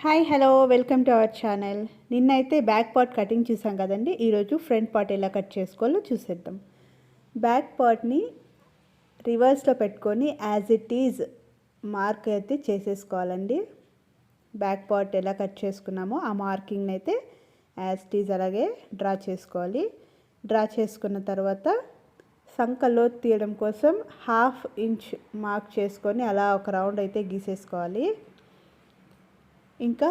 Hi hello welcome to our channel. నిన్నైతే back part cutting చూసాం కదండి. ఈరోజు ఫ్రంట్ పార్ట్ ఎలా కట్ చేసుకోవాలో చూసేద్దాం. బ్యాక్ పార్ట్ని రివర్స్లో పెట్టుకొని యాజ్ ఇట్ ఈజ్ మార్క్ అయితే చేసేసుకోవాలండి. బ్యాక్ పార్ట్ ఎలా కట్ చేసుకున్నామో ఆ మార్కింగ్ని అయితే యాజ్ ఇట్ ఈజ్ అలాగే డ్రా చేసుకోవాలి. డ్రా చేసుకున్న తర్వాత సంకలో తీయడం కోసం 1/2 ఇంచ్ మార్క్ చేసుకొని అలా ఒక రౌండ్ అయితే గీసేసుకోవాలి. ఇంకా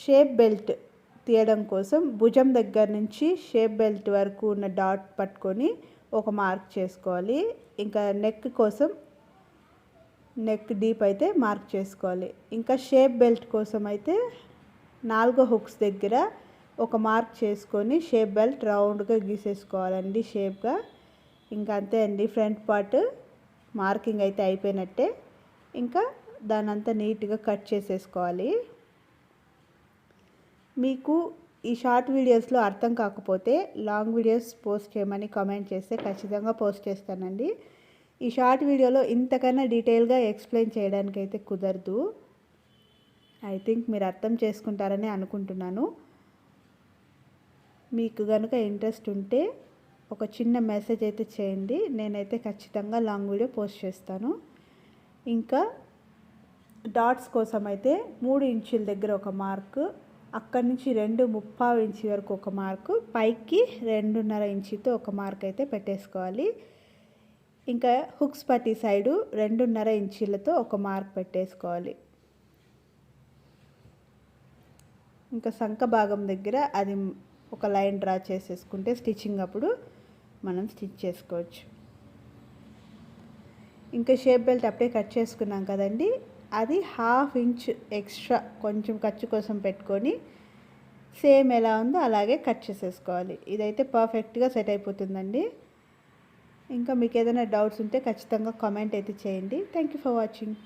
షేప్ బెల్ట్ తీయడం కోసం భుజం దగ్గర నుంచి షేప్ బెల్ట్ వరకు ఉన్న డాట్ పట్టుకొని ఒక మార్క్ చేసుకోవాలి. ఇంకా నెక్ కోసం నెక్ డీప్ అయితే మార్క్ చేసుకోవాలి. ఇంకా షేప్ బెల్ట్ కోసం అయితే 4 హుక్స్ దగ్గర ఒక మార్క్ చేసుకొని షేప్ బెల్ట్ రౌండ్గా గీసేసుకోవాలండి షేప్గా. ఇంకా అంతే అండి, ఫ్రంట్ పార్ట్ మార్కింగ్ అయితే అయిపోయినట్టే. ఇంకా దానంతా నీట్గా కట్ చేసేసుకోవాలి. మీకు ఈ షార్ట్ వీడియోస్లో అర్థం కాకపోతే లాంగ్ వీడియోస్ పోస్ట్ చేయమని కామెంట్ చేస్తే ఖచ్చితంగా పోస్ట్ చేస్తానండి. ఈ షార్ట్ వీడియోలో ఇంతకన్నా డీటెయిల్గా ఎక్స్ప్లెయిన్ చేయడానికి అయితే కుదరదు. ఐ థింక్ మీరు అర్థం చేసుకుంటారని అనుకుంటున్నాను. మీకు కనుక ఇంట్రెస్ట్ ఉంటే ఒక చిన్న మెసేజ్ అయితే చేయండి, నేనైతే ఖచ్చితంగా లాంగ్ వీడియో పోస్ట్ చేస్తాను. ఇంకా డాట్స్ కోసం అయితే 3 ఇంచుల దగ్గర ఒక మార్కు, అక్కడి నుంచి 2.25 ఇంచు వరకు ఒక మార్కు, పైకి 2.5 ఇంచుతో ఒక మార్క్ అయితే పెట్టేసుకోవాలి. ఇంకా హుక్స్ పట్టి సైడు 2.5 ఇంచులతో ఒక మార్క్ పెట్టేసుకోవాలి. ఇంకా సంక భాగం దగ్గర అది ఒక లైన్ డ్రా చేసేసుకుంటే స్టిచ్చింగ్ అప్పుడు మనం స్టిచ్ చేసుకోవచ్చు. ఇంకా షేప్ బెల్ట్ అప్పుడే కట్ చేసుకున్నాం కదండి, అది 1/2 ఇంచ్ ఎక్స్ట్రా కొంచెం ఖర్చు కోసం పెట్టుకొని సేమ్ ఎలా ఉందో అలాగే కట్ చేసేసుకోవాలి. ఇదైతే పర్ఫెక్ట్గా సెట్ అయిపోతుందండి. ఇంకా మీకు ఏదైనా డౌట్స్ ఉంటే ఖచ్చితంగా కామెంట్ అయితే చేయండి. Thank you for watching.